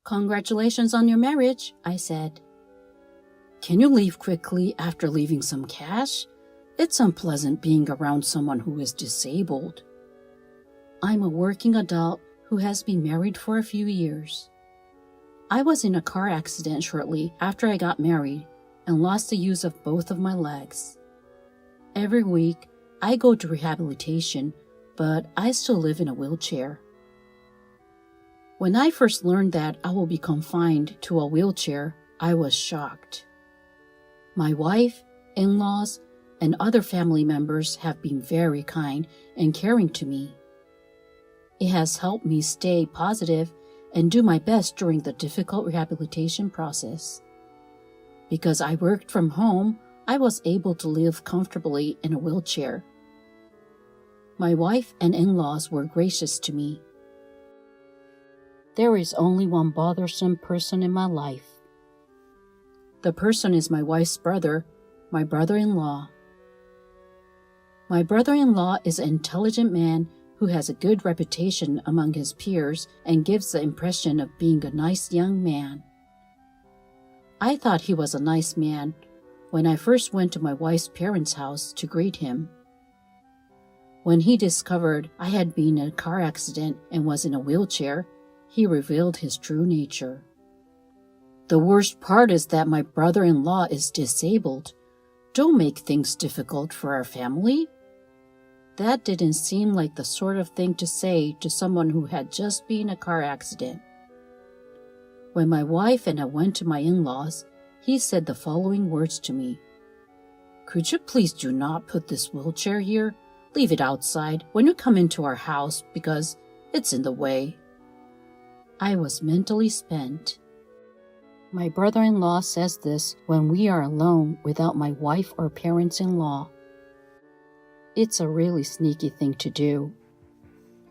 Congratulations on your marriage, I said. Can you leave quickly after leaving some cash? It's unpleasant being around someone who is disabled. I'm a working adult who has been married for a few years. I was in a car accident shortly after I got married and lost the use of both of my legs. Every week, I go to rehabilitation, but I still live in a wheelchair. When I first learned that I will be confined to a wheelchair, I was shocked. My wife, in-laws, and other family members have been very kind and caring to me. It has helped me stay positive and do my best during the difficult rehabilitation process. Because I worked from home, I was able to live comfortably in a wheelchair. My wife and in-laws were gracious to me. There is only one bothersome person in my life. The person is my wife's brother, my brother-in-law. My brother-in-law is an intelligent man who has a good reputation among his peers and gives the impression of being a nice young man. I thought he was a nice man when I first went to my wife's parents' house to greet him. When he discovered I had been in a car accident and was in a wheelchair, he revealed his true nature. The worst part is that my brother-in-law is disabled. Don't make things difficult for our family. That didn't seem like the sort of thing to say to someone who had just been in a car accident. When my wife and I went to my in-laws, he said the following words to me. Could you please do not put this wheelchair here? Leave it outside when you come into our house because it's in the way. I was mentally spent. My brother-in-law says this when we are alone without my wife or parents-in-law. It's a really sneaky thing to do.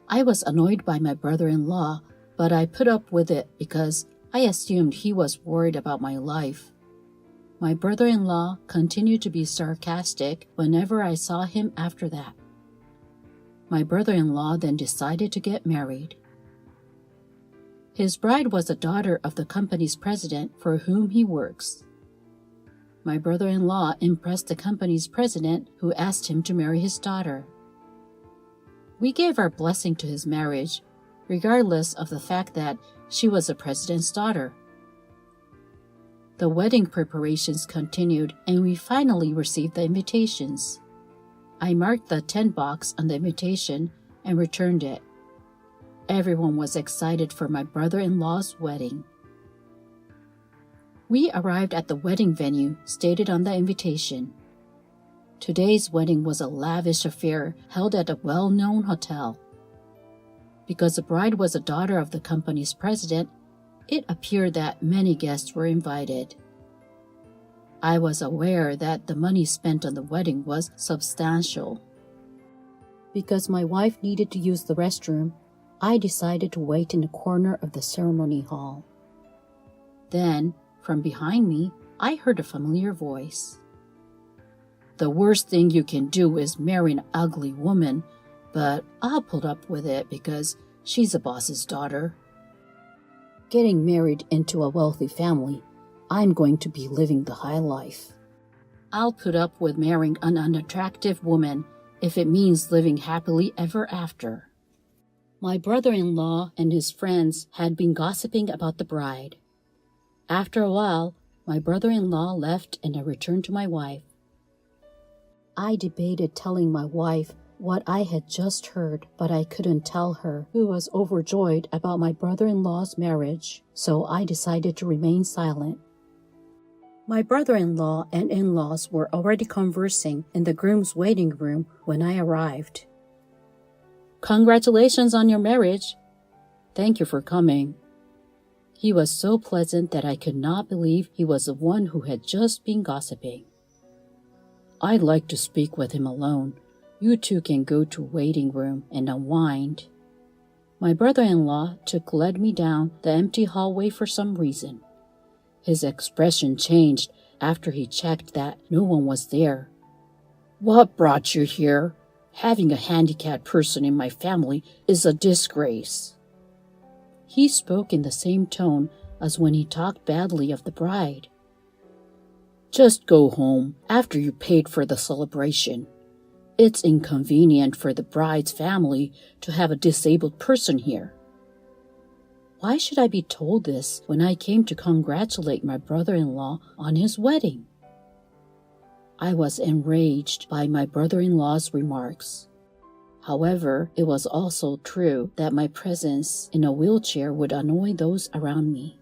I was annoyed by my brother-in-law, but I put up with it because I assumed he was worried about my life. My brother-in-law continued to be sarcastic whenever I saw him after that. My brother-in-law then decided to get married. His bride was a daughter of the company's president for whom he works. My brother-in-law impressed the company's president, who asked him to marry his daughter. We gave our blessing to his marriage, regardless of the fact that she was the president's daughter. The wedding preparations continued, and we finally received the invitations. I marked the 10 box on the invitation and returned it. Everyone was excited for my brother-in-law's wedding. We arrived at the wedding venue stated on the invitation. Today's wedding was a lavish affair held at a well-known hotel. Because the bride was a daughter of the company's president, it appeared that many guests were invited. I was aware that the money spent on the wedding was substantial. Because my wife needed to use the restroom, I decided to wait in the corner of the ceremony hall. Then, from behind me, I heard a familiar voice. The worst thing you can do is marry an ugly woman, but I'll put up with it because she's a boss's daughter. Getting married into a wealthy family, I'm going to be living the high life. I'll put up with marrying an unattractive woman if it means living happily ever after. My brother-in-law and his friends had been gossiping about the bride. After a while, my brother-in-law left and I returned to my wife. I debated telling my wife what I had just heard, but I couldn't tell her, who was overjoyed about my brother-in-law's marriage, so I decided to remain silent. My brother-in-law and in-laws were already conversing in the groom's waiting room when I arrived. Congratulations on your marriage. Thank you for coming. He was so pleasant that I could not believe he was the one who had just been gossiping. I'd like to speak with him alone. You two can go to waiting room and unwind. My brother-in-law led me down the empty hallway for some reason. His expression changed after he checked that no one was there. What brought you here? Having a handicapped person in my family is a disgrace. He spoke in the same tone as when he talked badly of the bride. "Just go home after you paid for the celebration. It's inconvenient for the bride's family to have a disabled person here." Why should I be told this when I came to congratulate my brother-in-law on his wedding? I was enraged by my brother-in-law's remarks. However, it was also true that my presence in a wheelchair would annoy those around me.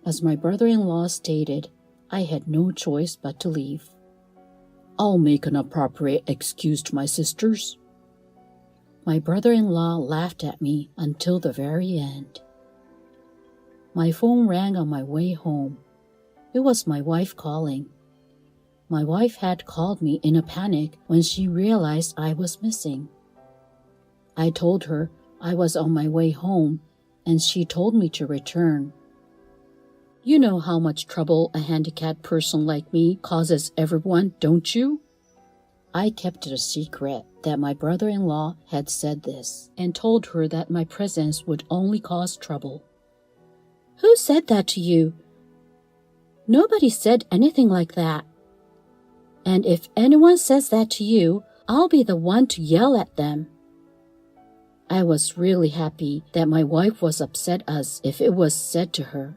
As my brother-in-law stated, I had no choice but to leave. "I'll make an appropriate excuse to my sisters." My brother-in-law laughed at me until the very end. My phone rang on my way home. It was my wife calling. My wife had called me in a panic when she realized I was missing. I told her I was on my way home, and she told me to return. You know how much trouble a handicapped person like me causes everyone, don't you? I kept it a secret that my brother-in-law had said this, and told her that my presence would only cause trouble. "Who said that to you?" "Nobody said anything like that." "And if anyone says that to you, I'll be the one to yell at them." I was really happy that my wife was upset as if it was said to her.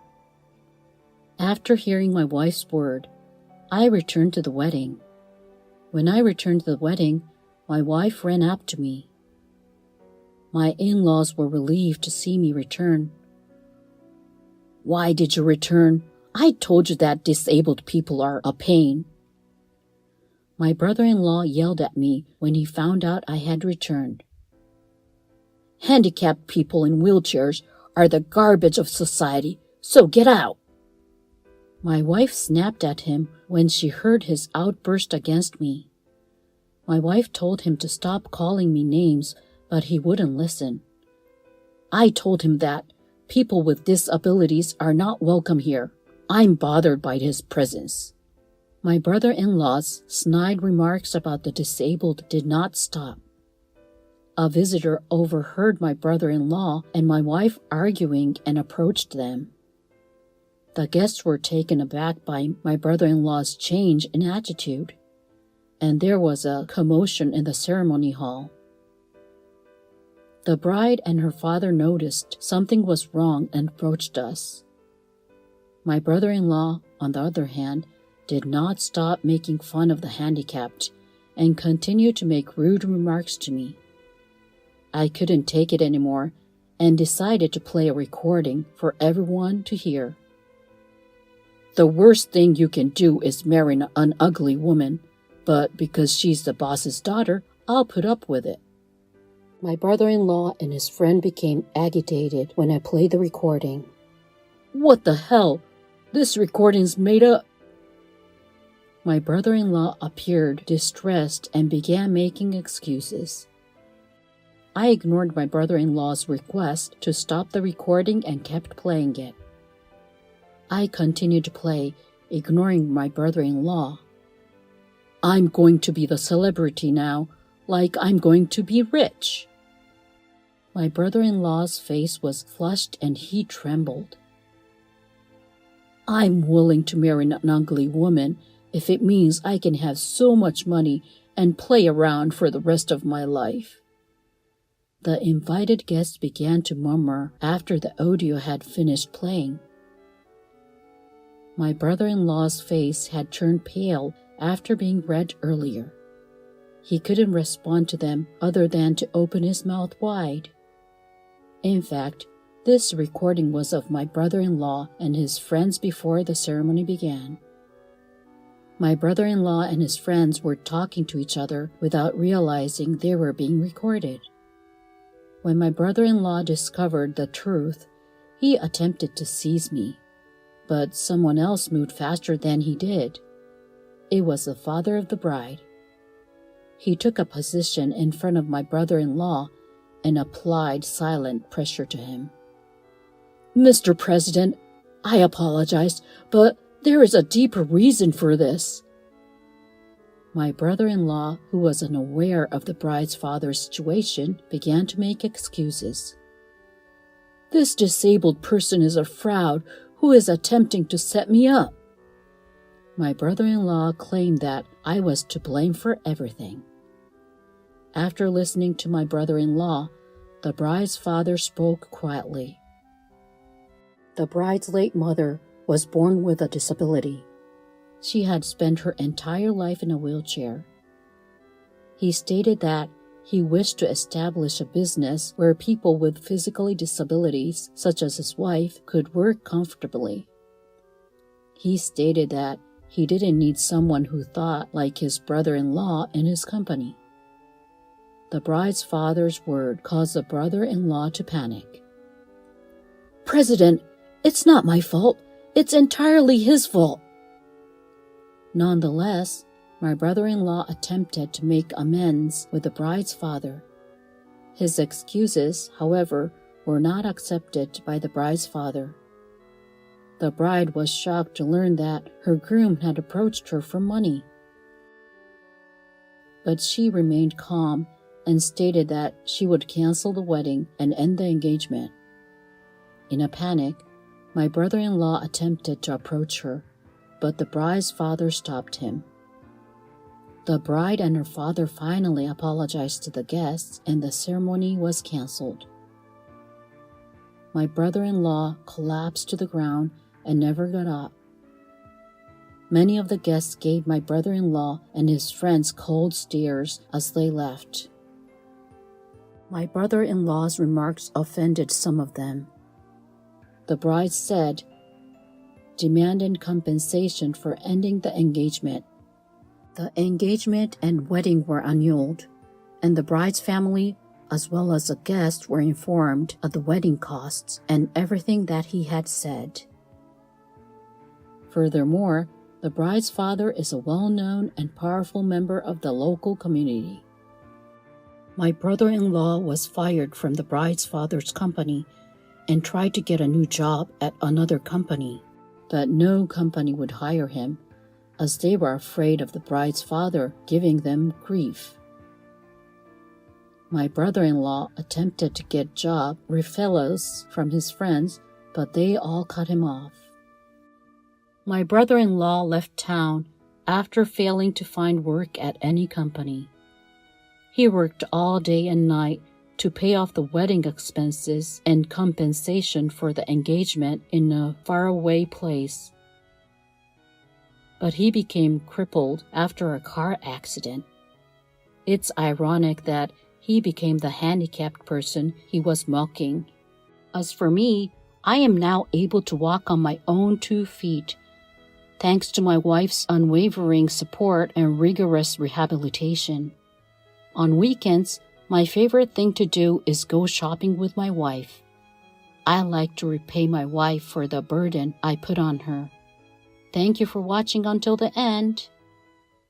After hearing my wife's word, I returned to the wedding. When I returned to the wedding, my wife ran up to me. My in-laws were relieved to see me return. "Why did you return? I told you that disabled people are a pain." My brother-in-law yelled at me when he found out I had returned. "Handicapped people in wheelchairs are the garbage of society, so get out." My wife snapped at him when she heard his outburst against me. My wife told him to stop calling me names, but he wouldn't listen. I told him that people with disabilities are not welcome here. I'm bothered by his presence. My brother-in-law's snide remarks about the disabled did not stop. A visitor overheard my brother-in-law and my wife arguing and approached them. The guests were taken aback by my brother-in-law's change in attitude, and there was a commotion in the ceremony hall. The bride and her father noticed something was wrong and approached us. My brother-in-law, on the other hand, did not stop making fun of the handicapped and continued to make rude remarks to me. I couldn't take it anymore and decided to play a recording for everyone to hear. "The worst thing you can do is marry an ugly woman, but because she's the boss's daughter, I'll put up with it." My brother-in-law and his friend became agitated when I played the recording. "What the hell? This recording's made up." My brother-in-law appeared distressed and began making excuses. I ignored my brother-in-law's request to stop the recording and kept playing it. I continued to play, ignoring my brother-in-law. "I'm going to be the celebrity now, like I'm going to be rich." My brother-in-law's face was flushed and he trembled. "I'm willing to marry an ugly woman if it means I can have so much money and play around for the rest of my life." The invited guests began to murmur after the audio had finished playing. My brother-in-law's face had turned pale after being read earlier. He couldn't respond to them other than to open his mouth wide. In fact, this recording was of my brother-in-law and his friends before the ceremony began. My brother-in-law and his friends were talking to each other without realizing they were being recorded. When my brother-in-law discovered the truth, he attempted to seize me, but someone else moved faster than he did. It was the father of the bride. He took a position in front of my brother-in-law and applied silent pressure to him. "Mr. President, I apologize, but there is a deeper reason for this." My brother-in-law, who was unaware of the bride's father's situation, began to make excuses. This disabled person is a fraud who is attempting to set me up. My brother-in-law claimed that I was to blame for everything. After listening to my brother-in-law, the bride's father spoke quietly. The bride's late mother was born with a disability. She had spent her entire life in a wheelchair. He stated that he wished to establish a business where people with physical disabilities, such as his wife, could work comfortably. He stated that he didn't need someone who thought like his brother-in-law in his company. The bride's father's word caused the brother-in-law to panic. "President, it's not my fault. It's entirely his fault." Nonetheless, my brother-in-law attempted to make amends with the bride's father. His excuses, however, were not accepted by the bride's father. The bride was shocked to learn that her groom had approached her for money. But she remained calm and stated that she would cancel the wedding and end the engagement. In a panic, my brother-in-law attempted to approach her, but the bride's father stopped him. The bride and her father finally apologized to the guests, and the ceremony was canceled. My brother-in-law collapsed to the ground and never got up. Many of the guests gave my brother-in-law and his friends cold stares as they left. My brother-in-law's remarks offended some of them. The bride said, demanded compensation for ending the engagement. The engagement and wedding were annulled, and the bride's family, as well as the guests, were informed of the wedding costs and everything that he had said. Furthermore, the bride's father is a well-known and powerful member of the local community. My brother-in-law was fired from the bride's father's company and tried to get a new job at another company, but no company would hire him, as they were afraid of the bride's father giving them grief. My brother-in-law attempted to get job referrals from his friends, but they all cut him off. My brother-in-law left town after failing to find work at any company. He worked all day and night to pay off the wedding expenses and compensation for the engagement in a faraway place. But he became crippled after a car accident. It's ironic that he became the handicapped person he was mocking. As for me, I am now able to walk on my own 2 feet, thanks to my wife's unwavering support and rigorous rehabilitation. On weekends, my favorite thing to do is go shopping with my wife. I like to repay my wife for the burden I put on her. Thank you for watching until the end.